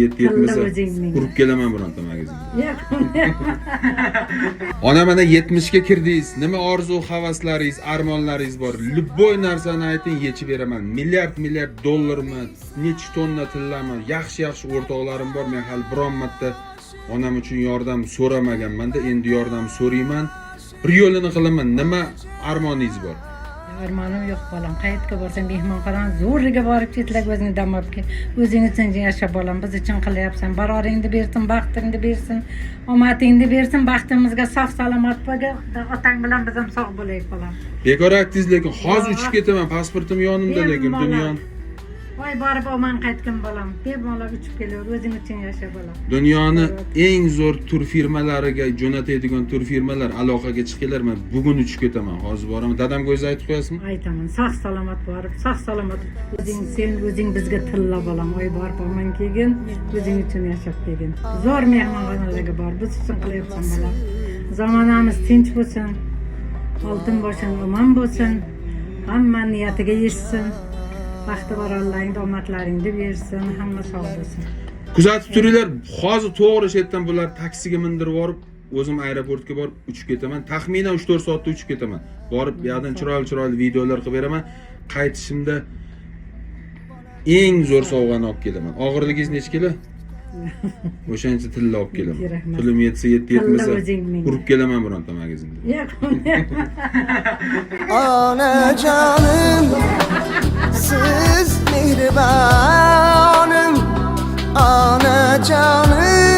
yetmasa qurib kelaman bironta magazinga. Ona mana 70 ga kirdingiz. Nima orzu havaslaringiz, armonlaringiz bor? Любой narsani ayting, yechib beraman. Milliard dollarmi, necha tonna tillami, yaxshi o'rtoqlarim bor. Men hali biron marta onam uchun yordam so'ramaganman-da, endi yordam so'rayman. Bir yo'lini qilaman. Nima armoningiz bor? Armonim yo'q bolam. Qayerga borsam mehmonxona zo'riga borib ketlar o'zingni damabga. O'zing uchun yashab bolam. Biz uchun qilyapsan. Baroringni bersin, baxtingni bersin, omadingni bersin, baxtimizga sog' salomat bo'lgin. Otang bilan biz ham sog' bo'laylik bolam. Bekor aytdingiz, lekin hozir uchib ketaman. Pasportim yonimda, lekin dunyoni voy borib olman qaytgin bolam. Bemalol uchib kelaver, o'zing uchun yasha bolam. Dunyoni eng zo'r tur firmalariga jo'natadigan tur firmalar aloqaga chiqinglar. Men bugun uchib ketaman. Hozir boraman. Dadamga o'zi aytib qo'yasizmi? Aytaman. Sog' salomat borib, sog' salomat. O'zing bizga tilla bolam. Voy borib olman kelgin, o'zing uchun yashab kelgin. Zo'r mehmonxonalarga bor. Biz uchun qilyapsan bolam. Zamonamiz tinch bo'lsin. Oltin boshing omon bo'lsin. Hamma niyatiga yetsin. Vaqti bor Allohing omadlaringni bersin, hamma sog' bo'lsin. Kuzatib turinglar. Hozir to'g'ri shetdan bular taksiga mindirib borib, o'zim aeroportga borib uchib ketaman. Taxminan 3-4 soatda uchib ketaman. Borib bu yerdan chiroyli videolar qilib beraman. Qaytishimda eng zo'r sovg'ani olib kelaman. Og'irligingiz necha kilo? O'shancha tilla olib kelaman. Pulim yetsa yetmasa qurib kelaman bironta magazinga. Yo'q. Onajonim siz mehribonim, onajonim.